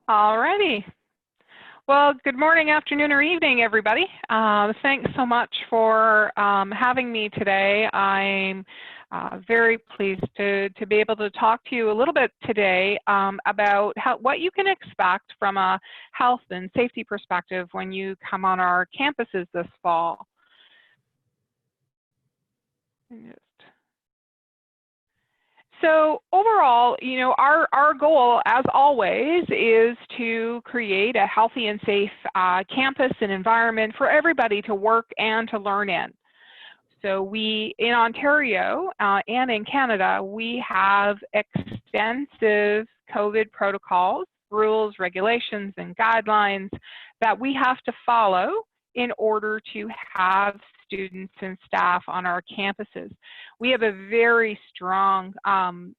All righty. Well, good morning, afternoon, or evening, everybody. Thanks so much for having me today. I'm very pleased to be able to talk to you a little bit today about what you can expect from a health and safety perspective when you come on our campuses this fall. So overall, you know, our goal, as always, is to create a healthy and safe campus and environment for everybody to work and to learn in. So we, in Ontario and in Canada, we have extensive COVID protocols, rules, regulations, and guidelines that we have to follow in order to have students and staff on our campuses. We have a very strong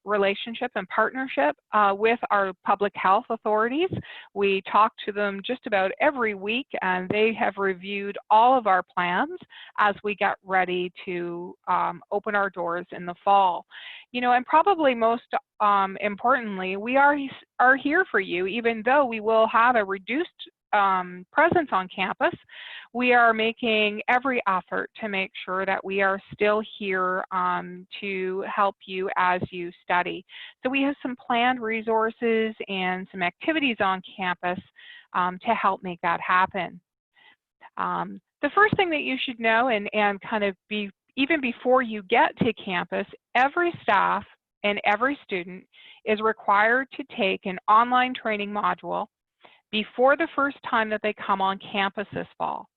relationship and partnership with our public health authorities. We talk to them just about every week, and they have reviewed all of our plans as we get ready to open our doors in the fall. You know, and probably most importantly, we are here for you, even though we will have a reduced presence on campus. We are making every effort to make sure that we are still here to help you as you study. So we have some planned resources and some activities on campus to help make that happen. The first thing that you should know, and kind of even before you get to campus, every staff and every student is required to take an online training module before the first time that they come on campus this fall.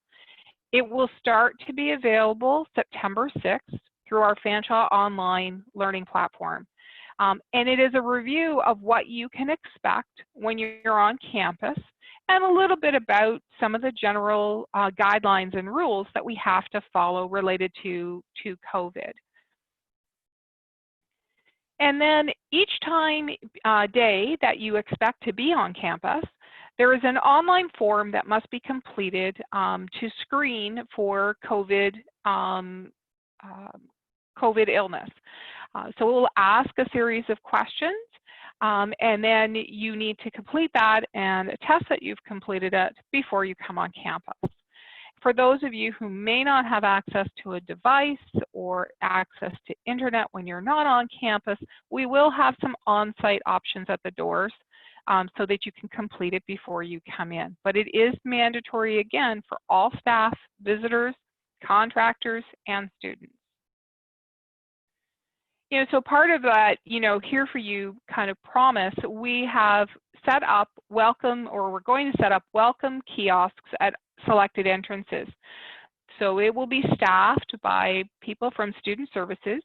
It will start to be available September 6th through our Fanshawe online learning platform. And it is a review of what you can expect when you're on campus and a little bit about some of the general guidelines and rules that we have to follow related to COVID. And then each day that you expect to be on campus, there is an online form that must be completed to screen for COVID illness. So we'll ask a series of questions, and then you need to complete that and attest that you've completed it before you come on campus. For those of you who may not have access to a device or access to internet when you're not on campus, we will have some on-site options at the doors so that you can complete it before you come in. But it is mandatory, again, for all staff, visitors, contractors, and students. You know, so part of that, you know, here for you kind of promise, we have set up we're going to set up welcome kiosks at selected entrances. So it will be staffed by people from Student Services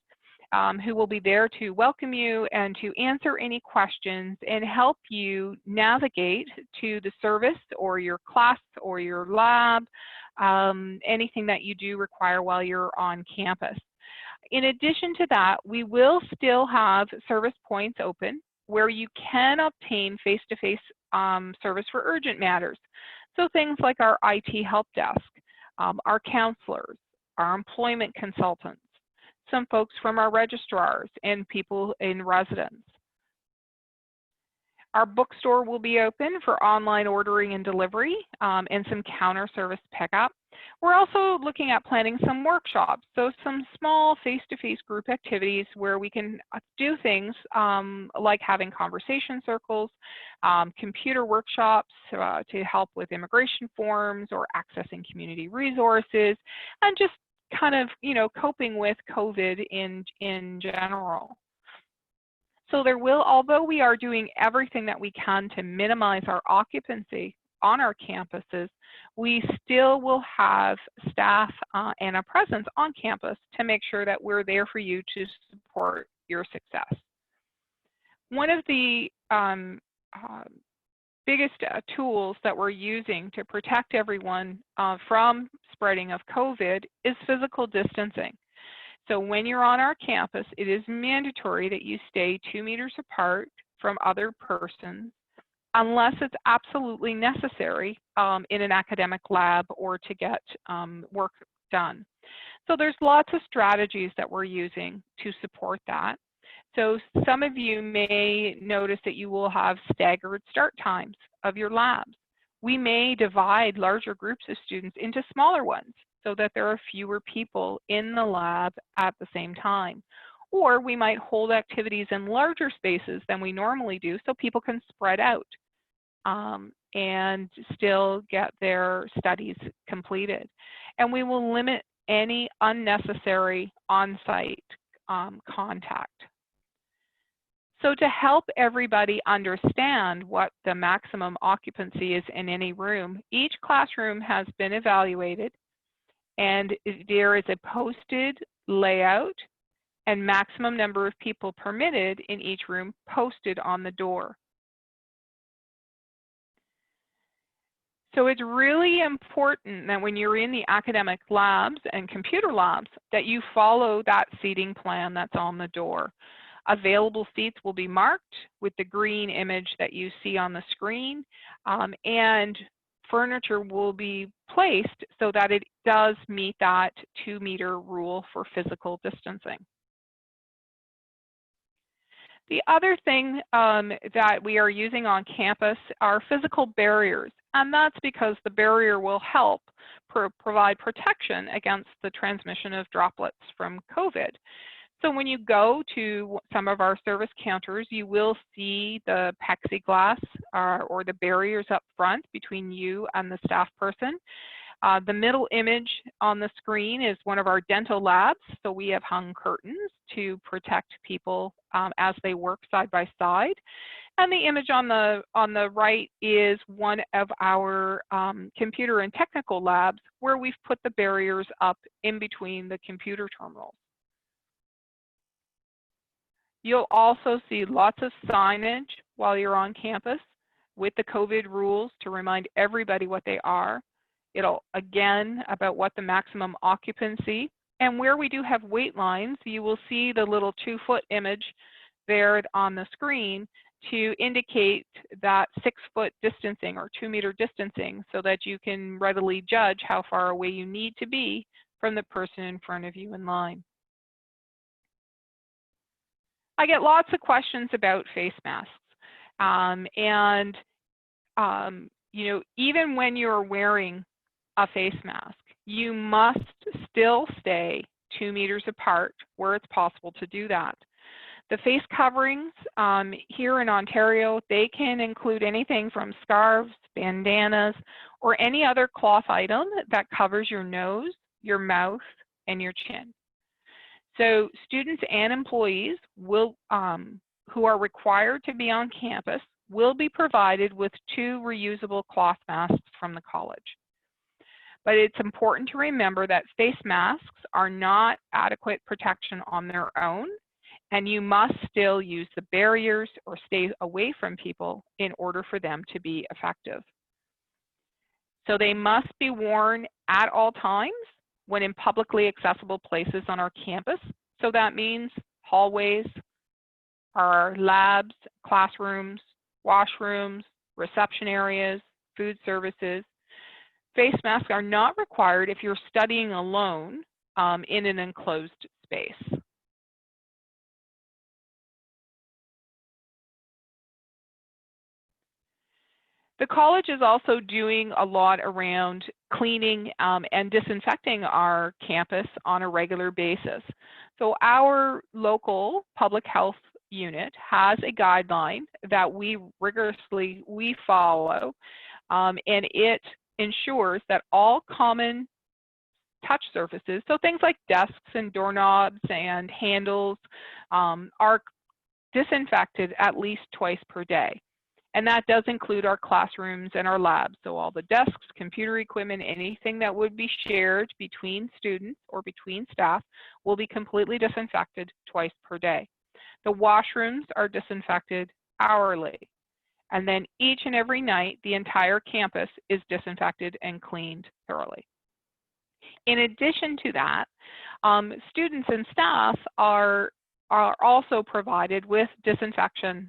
who will be there to welcome you and to answer any questions and help you navigate to the service or your class or your lab, anything that you do require while you're on campus. In addition to that, we will still have service points open where you can obtain face-to-face service for urgent matters. So things like our IT help desk, our counselors, our employment consultants, some folks from our registrars and people in residence. Our bookstore will be open for online ordering and delivery and some counter service pickup. We're also looking at planning some workshops, so some small face-to-face group activities where we can do things like having conversation circles, computer workshops to help with immigration forms or accessing community resources, and just kind of, you know, coping with COVID in general. So there will, although we are doing everything that we can to minimize our occupancy on our campuses, we still will have staff and a presence on campus to make sure that we're there for you to support your success. One of the biggest tools that we're using to protect everyone from spreading of COVID is physical distancing. So when you're on our campus, it is mandatory that you stay 2 meters apart from other persons unless it's absolutely necessary in an academic lab or to get work done. So there's lots of strategies that we're using to support that. So some of you may notice that you will have staggered start times of your labs. We may divide larger groups of students into smaller ones so that there are fewer people in the lab at the same time. Or we might hold activities in larger spaces than we normally do so people can spread out and still get their studies completed. And we will limit any unnecessary on-site contact. So to help everybody understand what the maximum occupancy is in any room, each classroom has been evaluated, and there is a posted layout and maximum number of people permitted in each room posted on the door. So it's really important that when you're in the academic labs and computer labs that you follow that seating plan that's on the door. Available seats will be marked with the green image that you see on the screen, and furniture will be placed so that it does meet that 2-meter rule for physical distancing. The other thing that we are using on campus are physical barriers, and that's because the barrier will help provide protection against the transmission of droplets from COVID. So when you go to some of our service counters, you will see the plexiglass or the barriers up front between you and the staff person. The middle image on the screen is one of our dental labs. So we have hung curtains to protect people as they work side by side. And the image on the right is one of our computer and technical labs where we've put the barriers up in between the computer terminals. You'll also see lots of signage while you're on campus with the COVID rules to remind everybody what they are. It'll, again, about what the maximum occupancy, and where we do have wait lines, you will see the little 2-foot image there on the screen to indicate that 6-foot distancing or 2-meter distancing so that you can readily judge how far away you need to be from the person in front of you in line. I get lots of questions about face masks. You know, even when you're wearing a face mask, you must still stay 2 meters apart where it's possible to do that. The face coverings here in Ontario, they can include anything from scarves, bandanas, or any other cloth item that covers your nose, your mouth, and your chin. So students and employees will, who are required to be on campus will be provided with 2 reusable cloth masks from the college. But it's important to remember that face masks are not adequate protection on their own, and you must still use the barriers or stay away from people in order for them to be effective. So they must be worn at all times when in publicly accessible places on our campus. So that means hallways, our labs, classrooms, washrooms, reception areas, food services. Face masks are not required if you're studying alone in an enclosed space. The college is also doing a lot around cleaning and disinfecting our campus on a regular basis. So our local public health unit has a guideline that we rigorously follow, and it ensures that all common touch surfaces, so things like desks and doorknobs and handles, are disinfected at least twice per day. And that does include our classrooms and our labs. So all the desks, computer equipment, anything that would be shared between students or between staff will be completely disinfected twice per day. The washrooms are disinfected hourly. And then each and every night, the entire campus is disinfected and cleaned thoroughly. In addition to that, students and staff are also provided with disinfection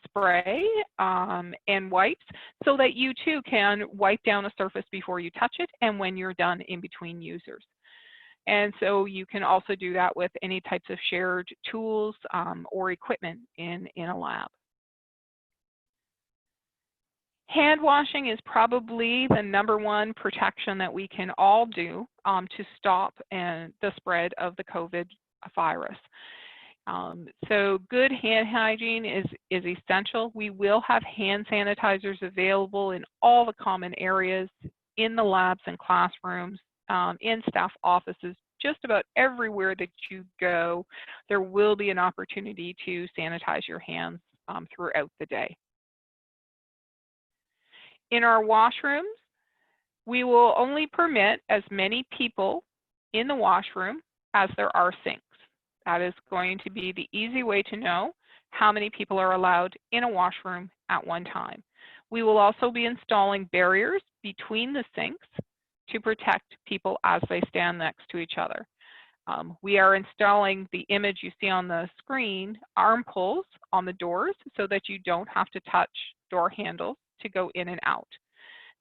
spray and wipes so that you too can wipe down a surface before you touch it and when you're done in between users. And so you can also do that with any types of shared tools or equipment in a lab. Hand washing is probably the #1 protection that we can all do to stop the spread of the COVID virus. So good hand hygiene is essential. We will have hand sanitizers available in all the common areas, in the labs and classrooms, in staff offices, just about everywhere that you go, there will be an opportunity to sanitize your hands throughout the day. In our washrooms, we will only permit as many people in the washroom as there are sinks. That is going to be the easy way to know how many people are allowed in a washroom at one time. We will also be installing barriers between the sinks to protect people as they stand next to each other. We are installing the image you see on the screen, arm pulls on the doors so that you don't have to touch door handles to go in and out.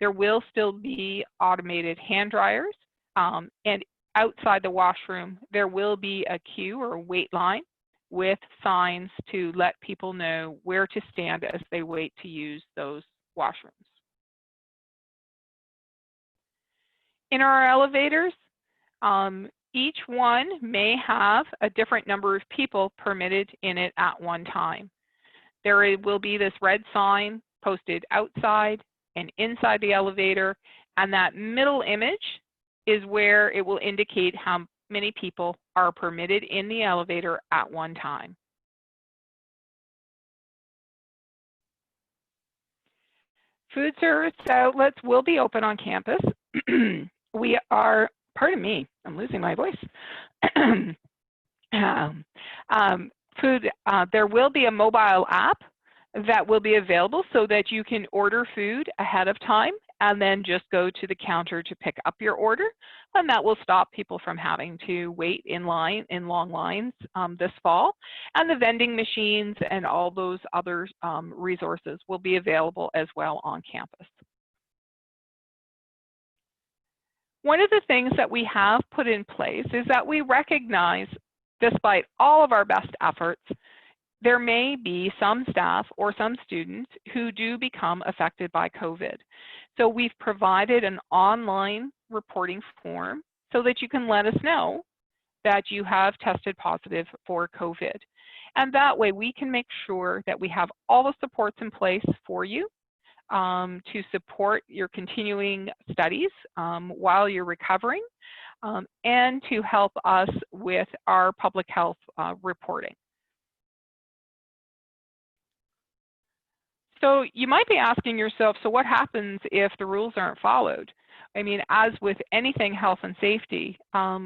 There will still be automated hand dryers, and outside the washroom, there will be a queue or a wait line with signs to let people know where to stand as they wait to use those washrooms. In our elevators, each one may have a different number of people permitted in it at one time. There will be this red sign posted outside and inside the elevator, and that middle image is where it will indicate how many people are permitted in the elevator at one time. Food service outlets will be open on campus. We are, pardon me, I'm losing my voice. There will be a mobile app that will be available so that you can order food ahead of time and then just go to the counter to pick up your order, and that will stop people from having to wait in long lines this fall. And the vending machines and all those other resources will be available as well on campus. One of the things that we have put in place is that we recognize, despite all of our best efforts, there may be some staff or some students who do become affected by COVID. So we've provided an online reporting form so that you can let us know that you have tested positive for COVID. And that way we can make sure that we have all the supports in place for you to support your continuing studies while you're recovering, and to help us with our public health reporting. So you might be asking yourself, so what happens if the rules aren't followed? I mean, as with anything health and safety,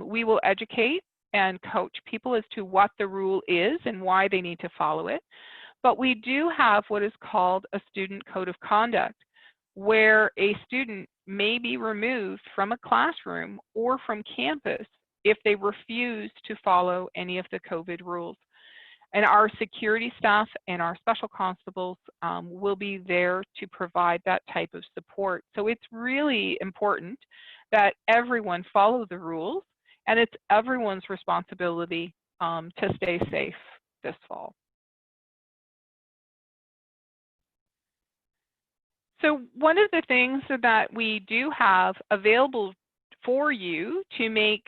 we will educate and coach people as to what the rule is and why they need to follow it. But we do have what is called a student code of conduct, where a student may be removed from a classroom or from campus if they refuse to follow any of the COVID rules. And our security staff and our special constables will be there to provide that type of support. So it's really important that everyone follow the rules, and it's everyone's responsibility to stay safe this fall. So one of the things that we do have available for you to make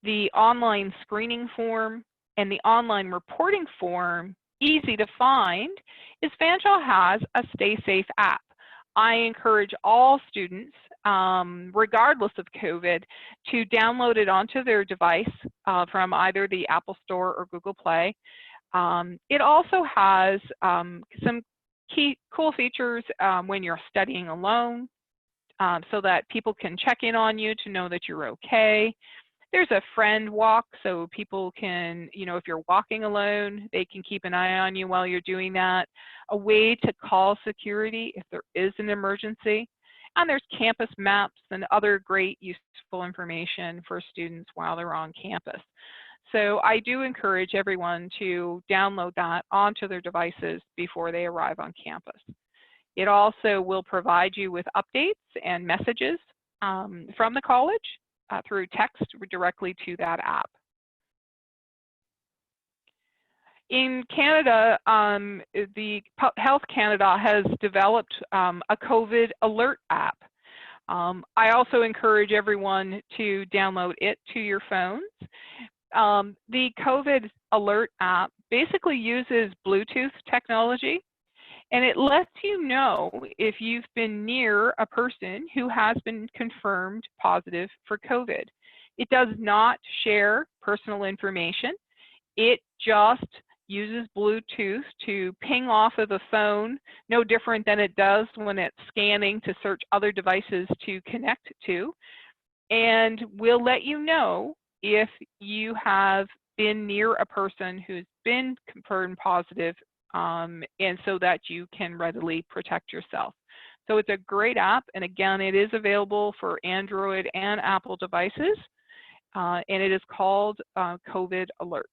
the online screening form and the online reporting form easy to find is Fanshawe has a Stay Safe app. I encourage all students, regardless of COVID, to download it onto their device from either the Apple Store or Google Play. It also has some cool features when you're studying alone, so that people can check in on you to know that you're okay. There's a friend walk, so people can, if you're walking alone, they can keep an eye on you while you're doing that. A way to call security if there is an emergency. And there's campus maps and other great useful information for students while they're on campus. So I do encourage everyone to download that onto their devices before they arrive on campus. It also will provide you with updates and messages from the college through text directly to that app. In Canada, the Health Canada has developed a COVID alert app. I also encourage everyone to download it to your phones. The COVID alert app basically uses Bluetooth technology, and it lets you know if you've been near a person who has been confirmed positive for COVID. It does not share personal information. It just uses Bluetooth to ping off of the phone, no different than it does when it's scanning to search other devices to connect to, and will let you know if you have been near a person who's been confirmed positive, and so that you can readily protect yourself. So it's a great app, and again, it is available for Android and Apple devices, and it is called COVID Alert.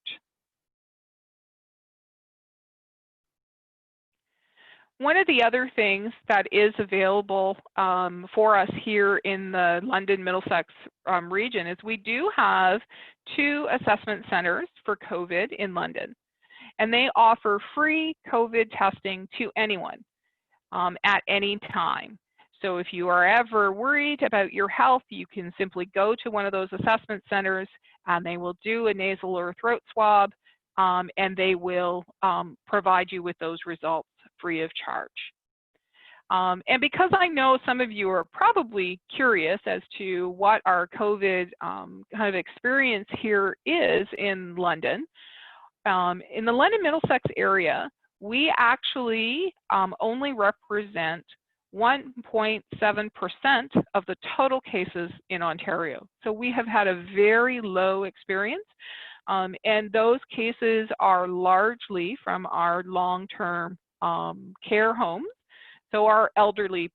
One of the other things that is available for us here in the London Middlesex region is we do have 2 assessment centers for COVID in London, and they offer free COVID testing to anyone at any time. So if you are ever worried about your health, you can simply go to one of those assessment centers and they will do a nasal or throat swab, and they will provide you with those results free of charge. And because I know some of you are probably curious as to what our COVID kind of experience here is in London, in the London Middlesex area, we actually only represent 1.7% of the total cases in Ontario. So we have had a very low experience, and those cases are largely from our long-term care homes. So our elderly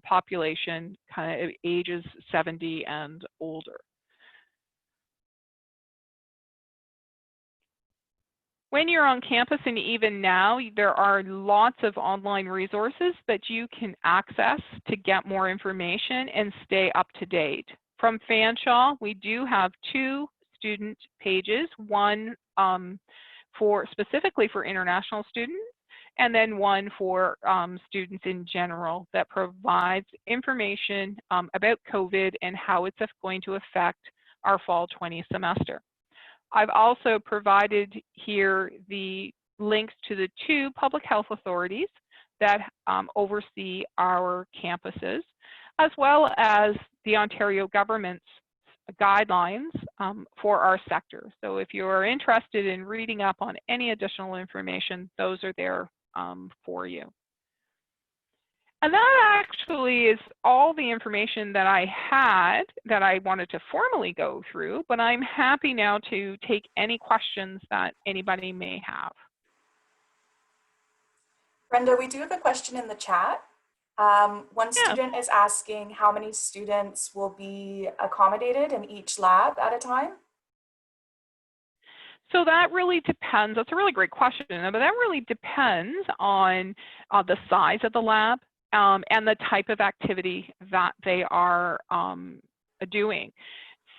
population kind of ages 70 and older. When you're on campus, and even now, there are lots of online resources that you can access to get more information and stay up to date. From Fanshawe, we do have 2 student pages, one specifically for international students, and then one for students in general that provides information about COVID and how it's going to affect our fall 20 semester. I've also provided here the links to the 2 public health authorities that oversee our campuses, as well as the Ontario government's guidelines for our sector. So if you're interested in reading up on any additional information, those are there for you. And that actually is all the information that I had that I wanted to formally go through, but I'm happy now to take any questions that anybody may have. Brenda, we do have a question in the chat. One student is asking how many students will be accommodated in each lab at a time? So that really depends. That's a really great question, but that really depends on the size of the lab and the type of activity that they are doing.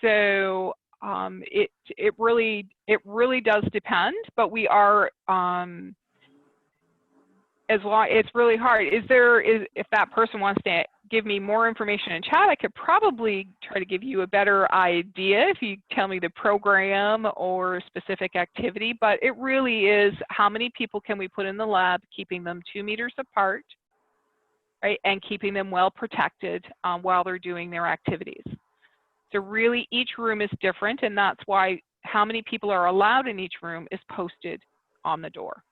So it really does depend, but we are it's really hard. If that person wants to give me more information in chat, I could probably try to give you a better idea if you tell me the program or specific activity, but it really is how many people can we put in the lab, keeping them 2 meters apart, right, and keeping them well protected while they're doing their activities. So really each room is different, and that's why how many people are allowed in each room is posted on the door.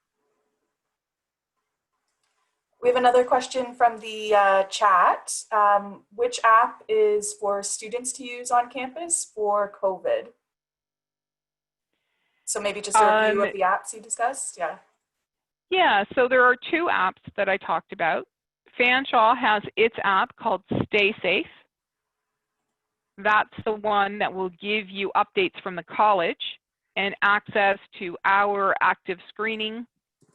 We have another question from the chat. Which app is for students to use on campus for COVID? So maybe just a review of the apps you discussed, yeah. Yeah, so there are 2 apps that I talked about. Fanshawe has its app called Stay Safe. That's the one that will give you updates from the college and access to our active screening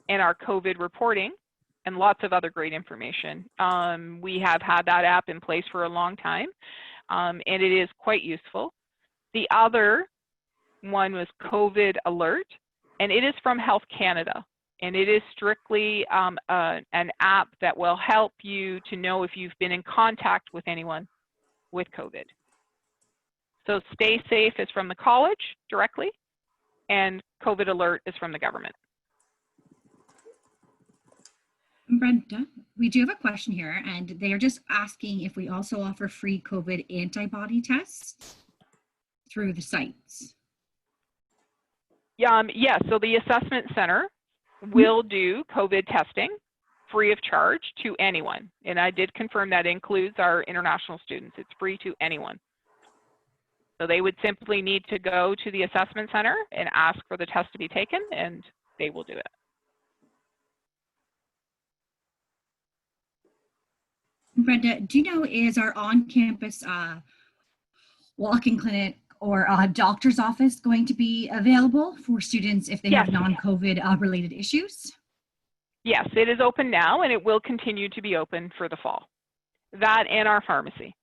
and our COVID reporting, and lots of other great information. We have had that app in place for a long time, and it is quite useful. The other one was COVID Alert, and it is from Health Canada. And it is strictly an app that will help you to know if you've been in contact with anyone with COVID. So Stay Safe is from the college directly, and COVID Alert is from the government. Brenda, we do have a question here, and they are just asking if we also offer free COVID antibody tests through the sites. Yes, so the assessment center will do COVID testing free of charge to anyone. And I did confirm that includes our international students. It's free to anyone. So they would simply need to go to the assessment center and ask for the test to be taken, and they will do it. Brenda, do you know, is our on-campus walk-in clinic or doctor's office going to be available for students if they Yes. have non-COVID related issues? Yes, it is open now, and it will continue to be open for the fall. That and our pharmacy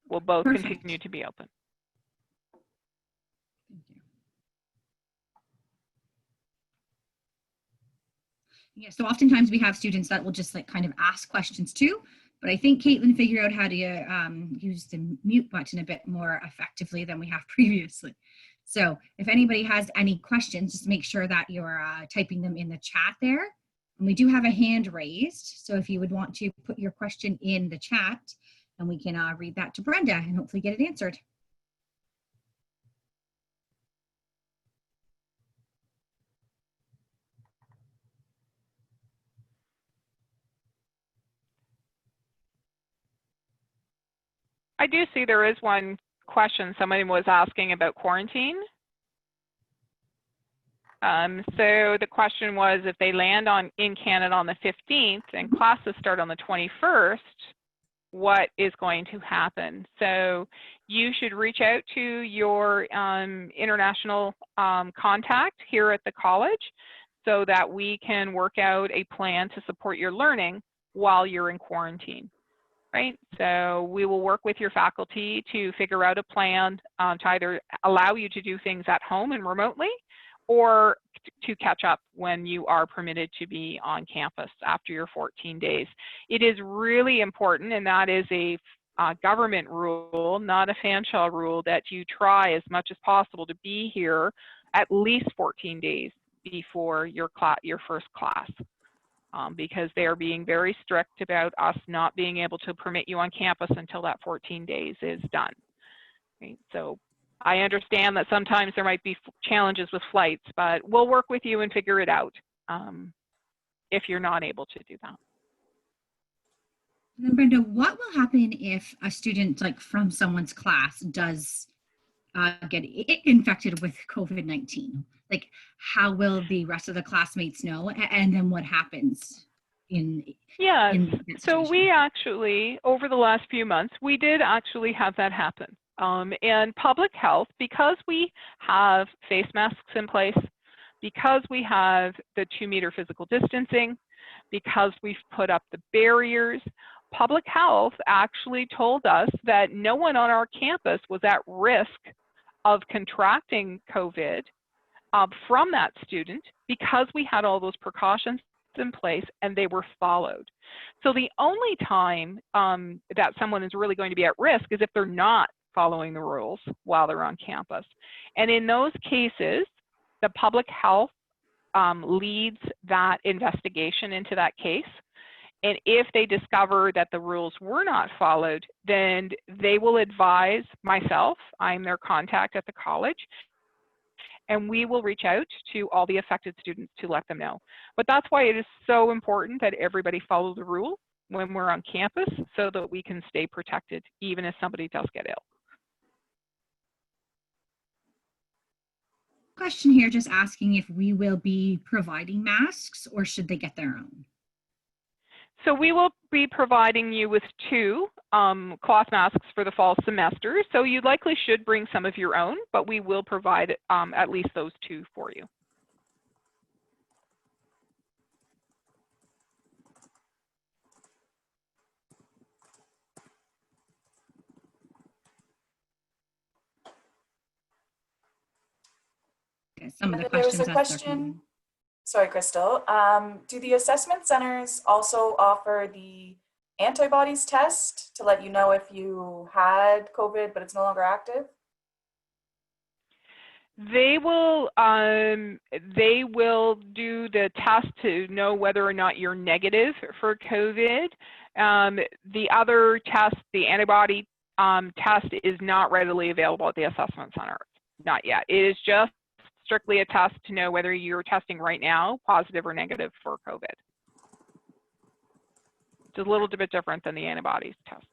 will both Perfect. continue to be open. Thank you. Yeah, so oftentimes we have students that will just like kind of ask questions too, but I think Caitlin figured out how to use the mute button a bit more effectively than we have previously. So if anybody has any questions, just make sure that you're typing them in the chat there. And we do have a hand raised, so if you would want to put your question in the chat, and we can read that to Brenda and hopefully get it answered. I do see there is one question. Somebody was asking about quarantine. So the question was, if they land in Canada on the 15th and classes start on the 21st, what is going to happen? So you should reach out to your international contact here at the college so that we can work out a plan to support your learning while you're in quarantine. Right, so we will work with your faculty to figure out a plan to either allow you to do things at home and remotely, or to catch up when you are permitted to be on campus after your 14 days. It is really important, and that is a government rule, not a Fanshawe rule, that you try as much as possible to be here at least 14 days before your first class. Because they are being very strict about us not being able to permit you on campus until that 14 days is done. Okay, so I understand that sometimes there might be challenges with flights, but we'll work with you and figure it out if you're not able to do that. And then Brenda, what will happen if a student like from someone's class does get infected with COVID-19? Like, how will the rest of the classmates know? And then what happens in so we actually, over the last few months, we did actually have that happen. And public health, because we have face masks in place, because we have the 2-meter physical distancing, because we've put up the barriers, public health actually told us that no one on our campus was at risk of contracting COVID from that student, because we had all those precautions in place and they were followed. So the only time that someone is really going to be at risk is if they're not following the rules while they're on campus. And in those cases, the public health leads that investigation into that case. And if they discover that the rules were not followed, then they will advise myself, I'm their contact at the college, and we will reach out to all the affected students to let them know. But that's why it is so important that everybody follow the rules when we're on campus so that we can stay protected even if somebody does get ill. Question here just asking if we will be providing masks or should they get their own? So we will be providing you with 2 cloth masks for the fall semester. So you likely should bring some of your own, but we will provide at least those 2 for you. some of the Brenda, there was questions a as they're coming in. question. Sorry, Crystal. Do the assessment centers also offer the antibodies test to let you know if you had COVID, but it's no longer active? They will do the test to know whether or not you're negative for COVID. The other test, the antibody test, is not readily available at the assessment center. Not yet. It is just strictly a test to know whether you're testing right now positive or negative for COVID. It's a little bit different than the antibodies test.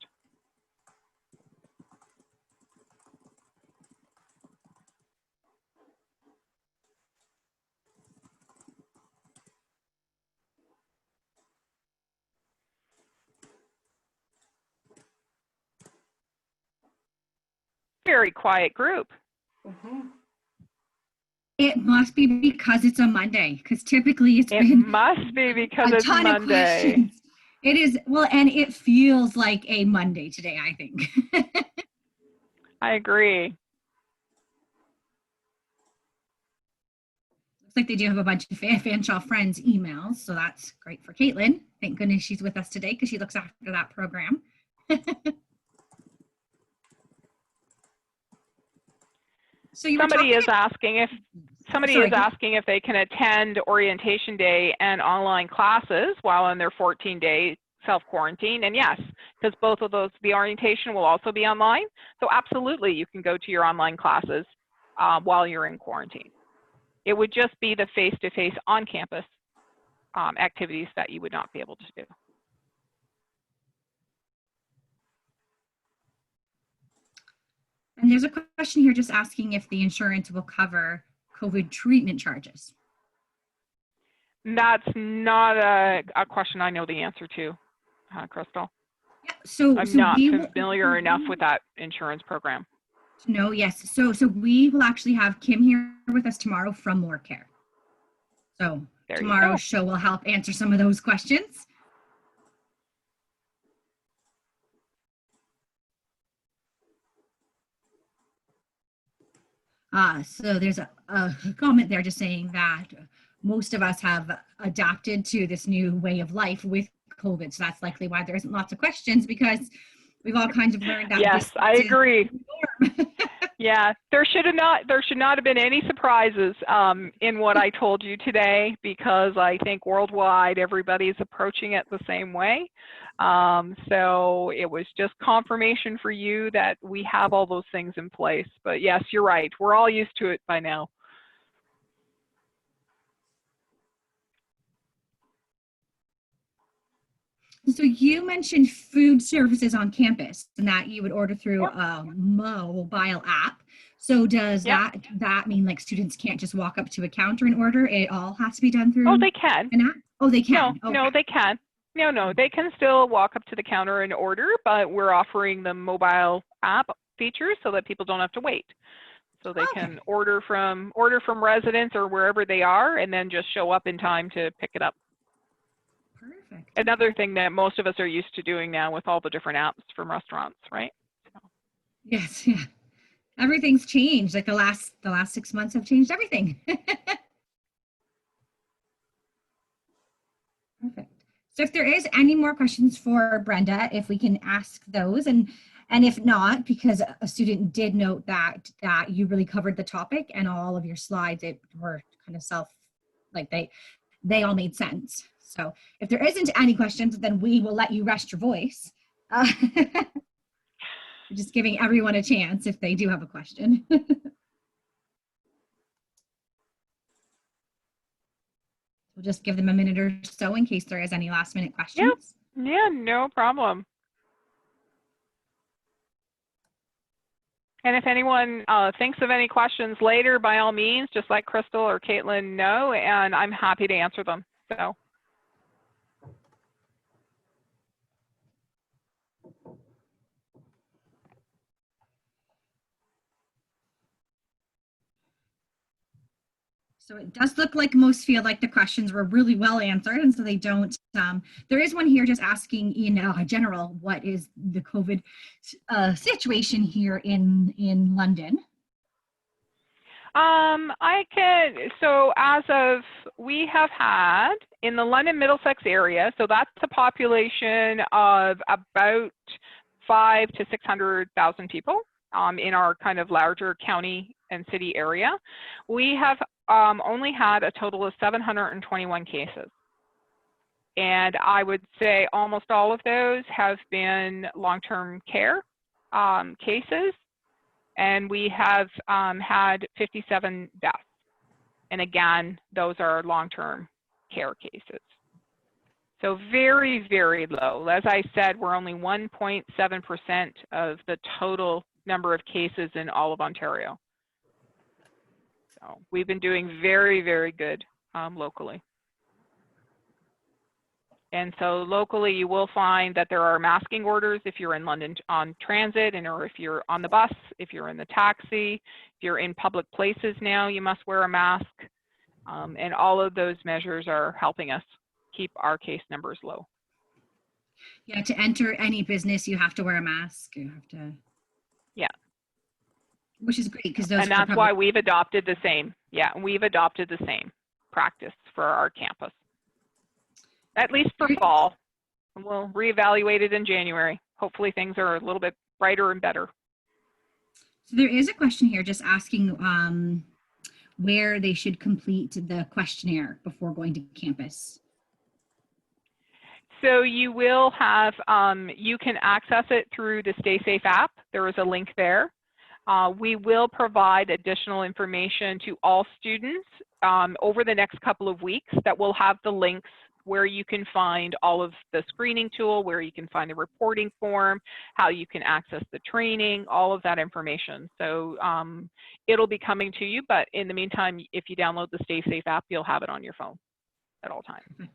Very quiet group. Mm-hmm. It must be because it's a Monday, because typically it's It been must be because a it's ton of Monday. questions. It is, well, and it feels like a Monday today, I think. I agree. Looks like they do have a bunch of Fanshawe Friends emails, so that's great for Caitlin. Thank goodness she's with us today because she looks after that program. So Somebody is asking if they can attend orientation day and online classes while in their 14-day self-quarantine, and yes, because both of those, the orientation will also be online. So absolutely, you can go to your online classes while you're in quarantine. It would just be the face-to-face on-campus activities that you would not be able to do. And there's a question here just asking if the insurance will cover COVID treatment charges. That's not a question I know the answer to, Crystal. Yeah, so I'm not familiar enough with that insurance program. No, yes. So we will actually have Kim here with us tomorrow from More Care. So tomorrow's show will help answer some of those questions. So there's a comment there just saying that most of us have adapted to this new way of life with COVID. So that's likely why there isn't lots of questions, because we've all kind of learned that. Yes, I agree. Yeah, there should not have been any surprises in what I told you today, because I think worldwide everybody's approaching it the same way. So it was just confirmation for you that we have all those things in place. But yes, you're right. We're all used to it by now. So you mentioned food services on campus and that you would order through a mobile app. So does that mean like students can't just walk up to a counter and order? It all has to be done through they can. an app? Oh, they can. No, they can. No, they can still walk up to the counter and order, but we're offering the mobile app features so that people don't have to wait. So they can order from residents or wherever they are, and then just show up in time to pick it up. Perfect. Another thing that most of us are used to doing now with all the different apps from restaurants, right? So. Yes, yeah. Everything's changed. Like the last 6 months have changed everything. Perfect. So if there is any more questions for Brenda, if we can ask those, and if not, because a student did note that you really covered the topic and all of your slides were kind of they all made sense. So if there isn't any questions, then we will let you rest your voice. Just giving everyone a chance if they do have a question. We'll just give them a minute or so in case there is any last minute questions. Yeah, no problem. And if anyone thinks of any questions later, by all means, just let Crystal or Caitlin know, and I'm happy to answer them. So it does look like most feel like the questions were really well answered, and so they don't. There is one here just asking in general, what is the COVID situation here in London? So as of, we have had in the London Middlesex area, so that's a population of about 500,000 to 600,000 people in our kind of larger county and city area. We have only had a total of 721 cases. And I would say almost all of those have been long-term care cases. And we have had 57 deaths. And again, those are long-term care cases. So very, very low. As I said, we're only 1.7% of the total number of cases in all of Ontario. So we've been doing very, very good locally. And so locally, you will find that there are masking orders if you're in London on transit, and or if you're on the bus, if you're in the taxi, if you're in public places now, you must wear a mask. And all of those measures are helping us keep our case numbers low. Yeah, to enter any business, you have to wear a mask. You have to. Yeah. Which is great because those. And that's why we've adopted the same. Yeah, we've adopted the same practice for our campus. At least for fall. We'll reevaluate it in January. Hopefully things are a little bit brighter and better. So there is a question here just asking where they should complete the questionnaire before going to campus. So you will have, you can access it through the Stay Safe app. There is a link there. We will provide additional information to all students over the next couple of weeks that will have the links where you can find all of the screening tool, where you can find the reporting form, how you can access the training, all of that information. So it'll be coming to you, but in the meantime, if you download the Stay Safe app, you'll have it on your phone at all times.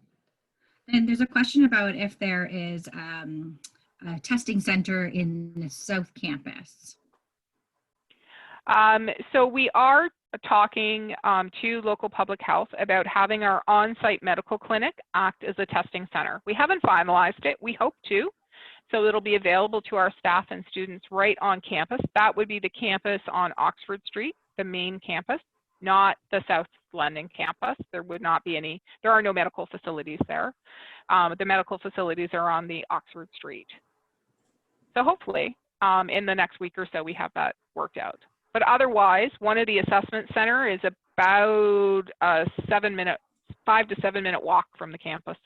And there's a question about if there is a testing center in the South Campus. So we are talking to local public health about having our on-site medical clinic act as a testing center. We haven't finalized it. We hope to. So it'll be available to our staff and students right on campus. That would be the campus on Oxford Street, the main campus, not the South London campus. There would not be any, there are no medical facilities there. The medical facilities are on the Oxford Street. So hopefully in the next week or so, we have that worked out. But otherwise, one of the assessment center is about a 5 to 7 minute walk from the campus.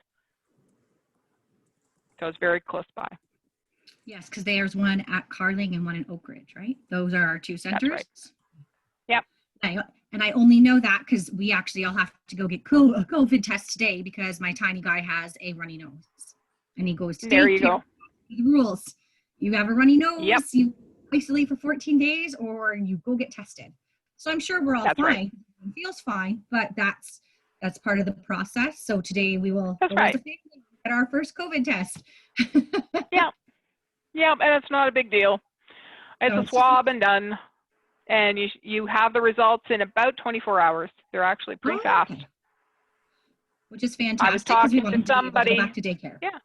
So it's very close by. Yes, because there's one at Carling and one in Oak Ridge, right? Those are our two centers. That's right. Yep. And I only know that because we actually all have to go get a COVID test today because my tiny guy has a runny nose. And he goes, there you go. The rules. You have a runny nose, yep. You isolate for 14 days or you go get tested. So I'm sure we're all that's fine. Right. It feels fine, but that's part of the process. So today we will that's right. get our first COVID test. Yeah. Yeah, and it's not a big deal. It's a swab and done. And you have the results in about 24 hours. They're actually pretty fast. Okay. Which is fantastic. I was talking to somebody. To go back to daycare. Yeah.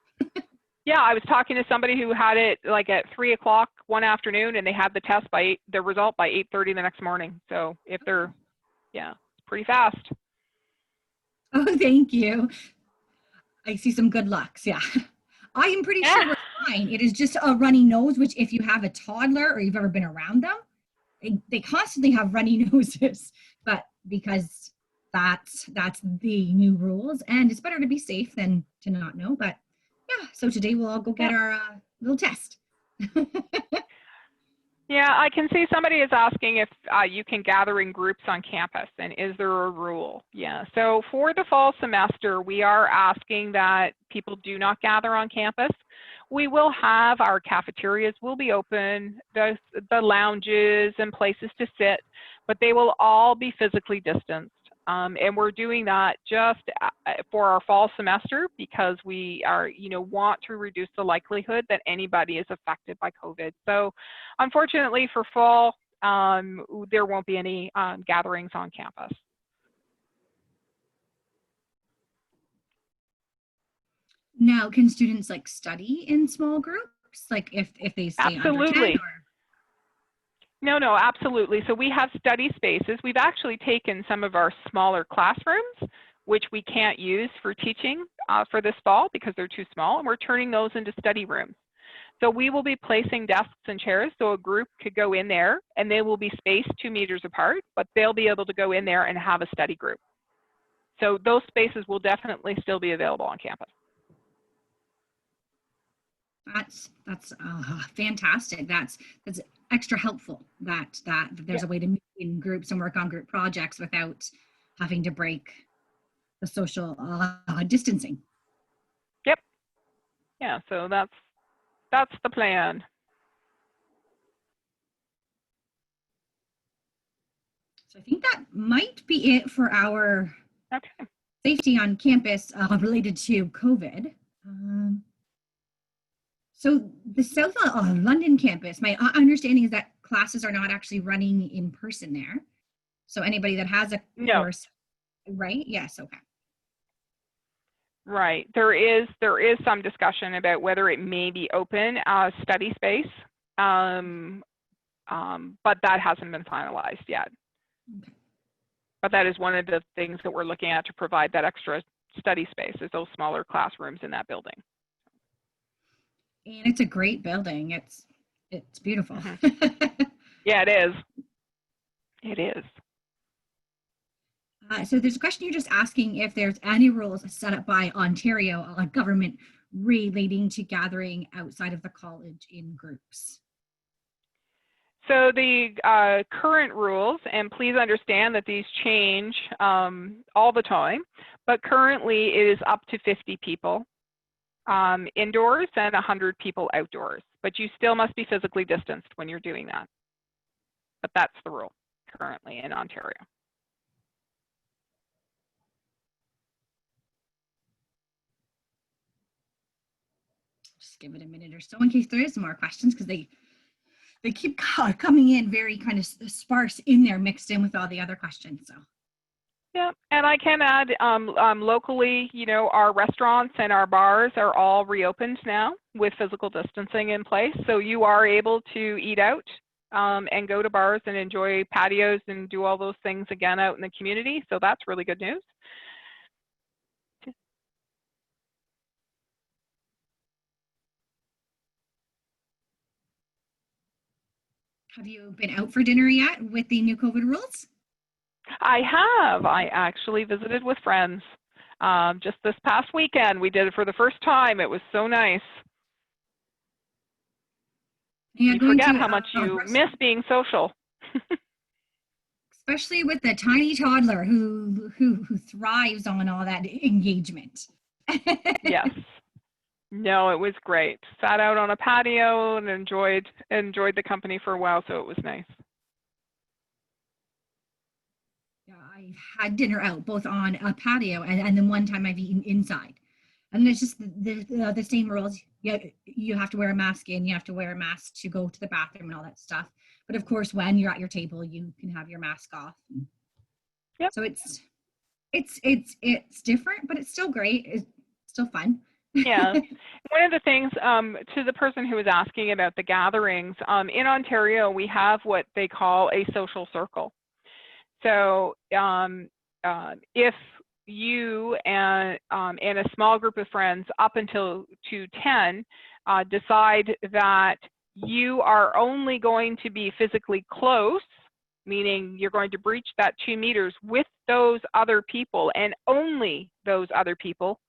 Yeah, I was talking to somebody who had it like at 3 o'clock one afternoon, and they had the test by the result by 8:30 the next morning. So if they're, yeah, it's pretty fast. Oh, thank you. I see some good lucks. Yeah, I am pretty sure we're fine. It is just a runny nose, which if you have a toddler or you've ever been around them, they constantly have runny noses. But because that's the new rules, and it's better to be safe than to not know. But yeah, so today we'll all go get our little test. Yeah, I can see somebody is asking if you can gather in groups on campus, and is there a rule? Yeah, so for the fall semester, we are asking that people do not gather on campus. We will have our cafeterias will be open, the lounges and places to sit, but they will all be physically distanced. And we're doing that just for our fall semester because we are, want to reduce the likelihood that anybody is affected by COVID. So unfortunately for fall, there won't be any gatherings on campus. Now, can students study in small groups? Like if they stay Absolutely. under 10 or... No, no, absolutely. So we have study spaces. We've actually taken some of our smaller classrooms, which we can't use for teaching for this fall because they're too small, and we're turning those into study rooms. So we will be placing desks and chairs so a group could go in there, and they will be spaced 2 meters apart, but they'll be able to go in there and have a study group. So those spaces will definitely still be available on campus. That's fantastic. That's extra helpful that there's a way to meet in groups and work on group projects without having to break the social distancing. Yep. Yeah, so that's the plan. So I think that might be it for our safety on campus related to COVID. So the South London campus, my understanding is that classes are not actually running in person there. So anybody that has a course, right? Yes, okay. Right. There is some discussion about whether it may be open as study space, but that hasn't been finalized yet. Okay. But that is one of the things that we're looking at to provide that extra study space, is those smaller classrooms in that building. And it's a great building. It's beautiful. Mm-hmm. Yeah, it is. It is. So there's a question you're just asking if there's any rules set up by Ontario government relating to gathering outside of the college in groups. So the current rules, and please understand that these change all the time, but currently it is up to 50 people indoors and 100 people outdoors. But you still must be physically distanced when you're doing that. But that's the rule currently in Ontario. Just give it a minute or so in case there is more questions, because they keep coming in very kind of sparse in there, mixed in with all the other questions. So. Yeah, and I can add locally, you know, our restaurants and our bars are all reopened now with physical distancing in place. So you are able to eat out and go to bars and enjoy patios and do all those things again out in the community. So that's really good news. Have you been out for dinner yet with the new COVID rules? I have. I actually visited with friends just this past weekend. We did it for the first time. It was so nice. You forget how much you miss being social. Especially with the tiny toddler who thrives on all that engagement. Yes. No, it was great. Sat out on a patio and enjoyed the company for a while, so it was nice. Yeah, I had dinner out both on a patio and then one time I've eaten inside. And it's just the same rules. You have to wear a mask in, you have to wear a mask to go to the bathroom and all that stuff. But of course, when you're at your table, you can have your mask off. Yep. So it's different, but it's still great. It's still fun. Yeah. One of the things to the person who was asking about the gatherings, in Ontario, we have what they call a social circle. So if you and a small group of friends up until to 10 decide that you are only going to be physically close, meaning you're going to breach that 2 meters with those other people and only those other people,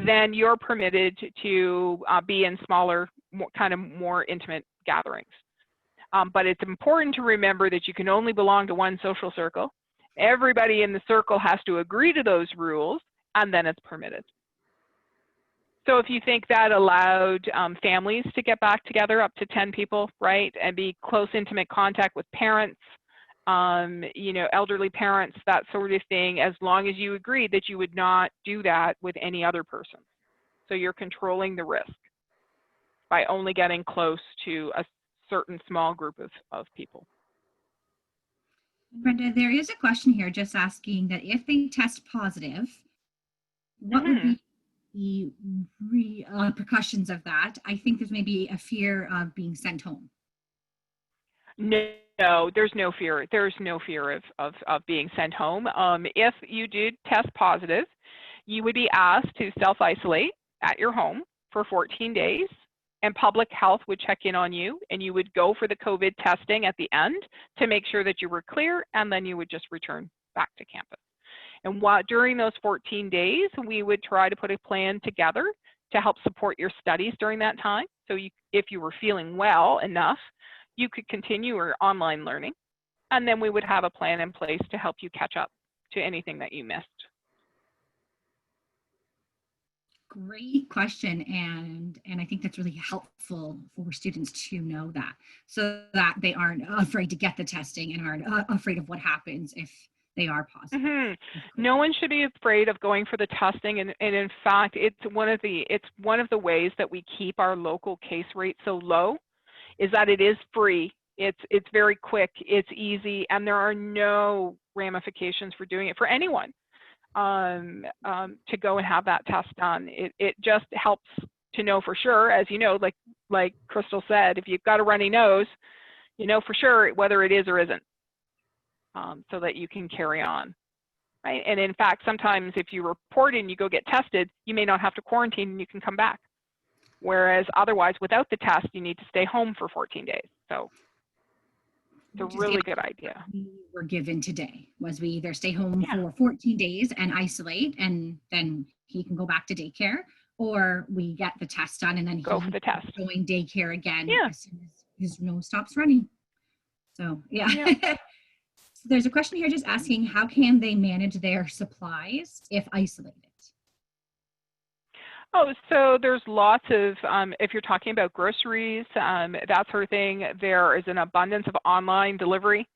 then you're permitted to be in smaller, kind of more intimate gatherings. But it's important to remember that you can only belong to one social circle. Everybody in the circle has to agree to those rules, and then it's permitted. So if you think that allowed families to get back together up to 10 people, right, and be close, intimate contact with parents, you know, elderly parents, that sort of thing, as long as you agreed that you would not do that with any other person. So you're controlling the risk by only getting close to a certain small group of people. Brenda, there is a question here just asking that if they test positive, what would be the repercussions of that? I think there's maybe a fear of being sent home. No, there's no fear. There's no fear of being sent home. If you did test positive, you would be asked to self-isolate at your home for 14 days, and public health would check in on you, and you would go for the COVID testing at the end to make sure that you were clear, and then you would just return back to campus. And during those 14 days, we would try to put a plan together to help support your studies during that time. So if you were feeling well enough, you could continue your online learning, and then we would have a plan in place to help you catch up to anything that you missed. Great question, and I think that's really helpful for students to know that, so that they aren't afraid to get the testing and aren't afraid of what happens if they are positive. Mm-hmm. No one should be afraid of going for the testing, and in fact, it's one of the ways that we keep our local case rate so low, is that it is free. It's very quick, it's easy, and there are no ramifications for doing it for anyone. To go and have that test done. It just helps to know for sure, as you know, like Crystal said, if you've got a runny nose, you know for sure whether it is or isn't, so that you can carry on, right? And in fact, sometimes if you report and you go get tested, you may not have to quarantine and you can come back. Whereas otherwise, without the test, you need to stay home for 14 days. So it's a really good idea. We were given today was we either stay home for 14 days and isolate, and then he can go back to daycare, or we get the test done and then go for the test. Going daycare again as soon as his nose stops running. So so there's a question here just asking, how can they manage their supplies if isolated? Oh, so there's lots of, if you're talking about groceries, that sort of thing, there is an abundance of online delivery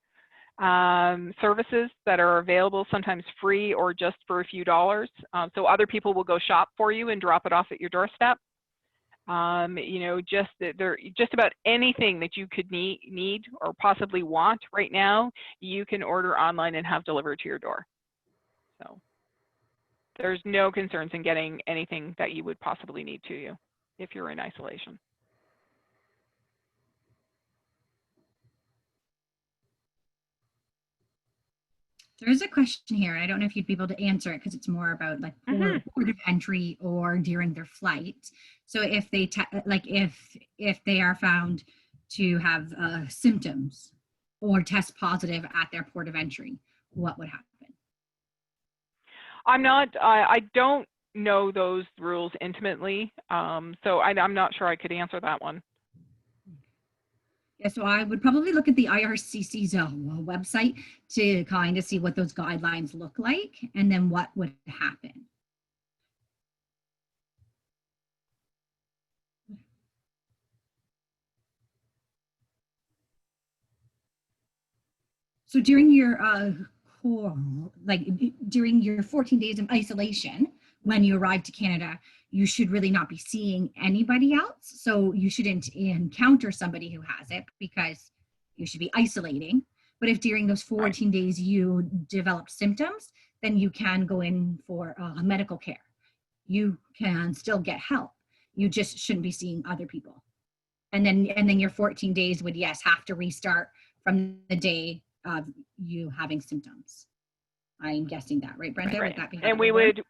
services that are available, sometimes free or just for a few dollars. So other people will go shop for you and drop it off at your doorstep. You know, just about anything that you could need or possibly want right now, you can order online and have delivered to your door. So there's no concerns in getting anything that you would possibly need to you if you're in isolation. There is a question here. I don't know if you'd be able to answer it because it's more about like port of entry or during their flight. So if they if they are found to have symptoms or test positive at their port of entry, what would happen? I don't know those rules intimately, so I'm not sure I could answer that one. Yeah, so I would probably look at the IRCC's website to kind of see what those guidelines look like and then what would happen. So during your during your 14 days of isolation, when you arrive to Canada, you should really not be seeing anybody else. So you shouldn't encounter somebody who has it because you should be isolating. But if during those 14 days you develop symptoms, then you can go in for medical care. You can still get help. You just shouldn't be seeing other people. And then your 14 days would, yes, have to restart from the day of you having symptoms. I'm guessing that, right, Brenda? Right. Would that be and we would,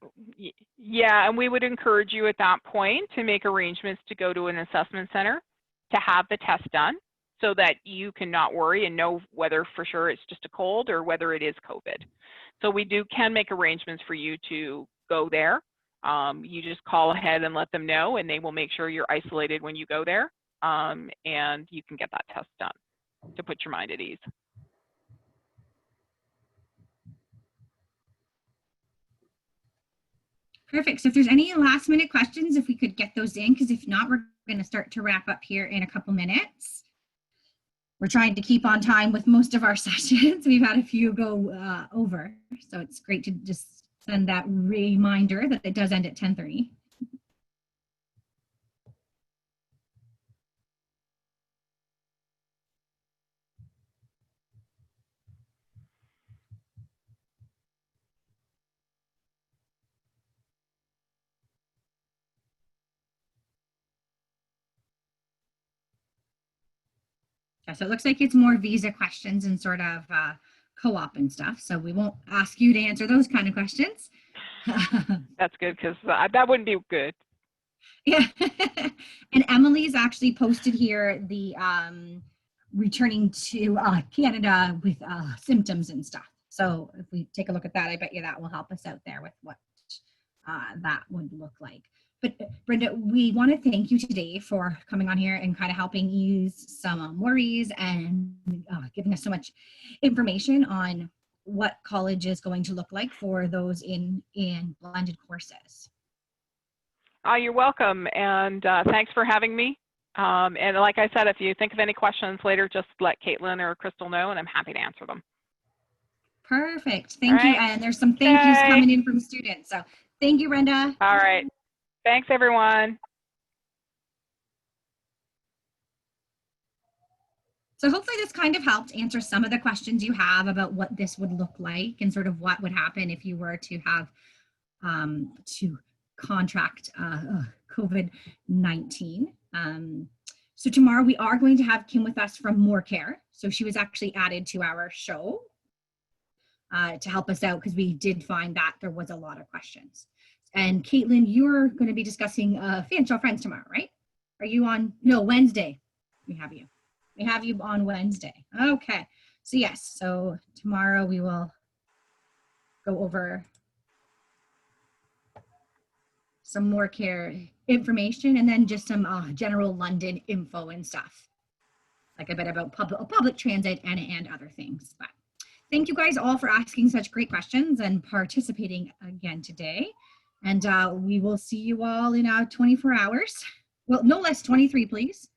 and we would encourage you at that point to make arrangements to go to an assessment center to have the test done so that you can not worry and know whether for sure it's just a cold or whether it is COVID. So we can make arrangements for you to go there. You just call ahead and let them know, and they will make sure you're isolated when you go there, and you can get that test done to put your mind at ease. Perfect. So if there's any last minute questions, if we could get those in, because if not, we're going to start to wrap up here in a couple minutes. We're trying to keep on time with most of our sessions. We've had a few go over, so it's great to just send that reminder that it does end at 10:30. Yeah, so it looks like it's more visa questions and sort of co-op and stuff. So we won't ask you to answer those kind of questions. That's good, because that wouldn't be good. Yeah. And Emily's actually posted here the returning to Canada with symptoms and stuff. So if we take a look at that, I bet you that will help us out there with what that would look like. But Brenda, we want to thank you today for coming on here and kind of helping ease some worries and giving us so much information on what college is going to look like for those in blended courses. You're welcome, and thanks for having me. And like I said, if you think of any questions later, just let Caitlin or Crystal know, and I'm happy to answer them. Perfect. Thank you. And there's some thank yous coming in from students. So thank you, Brenda. All right. Thanks, everyone. So hopefully this kind of helped answer some of the questions you have about what this would look like and sort of what would happen if you were to have to contract COVID-19. So tomorrow we are going to have Kim with us from More Care. So she was actually added to our show to help us out because we did find that there was a lot of questions. And Caitlin, you're going to be discussing Fanshawe Friends tomorrow, right? Are you on? No, Wednesday. We have you. We have you on Wednesday. Okay. So yes, so tomorrow we will go over some More Care information and then just some general London info and stuff. Like a bit about public transit and other things. But thank you guys all for asking such great questions and participating again today. And we will see you all in 24 hours. Well, no less 23, please.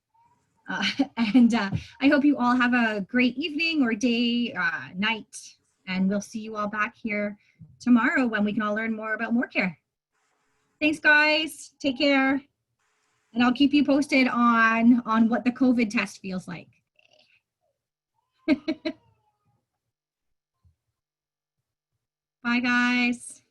And I hope you all have a great evening or day, night. And we'll see you all back here tomorrow when we can all learn more about More Care. Thanks, guys. Take care. And I'll keep you posted on what the COVID test feels like. Bye, guys.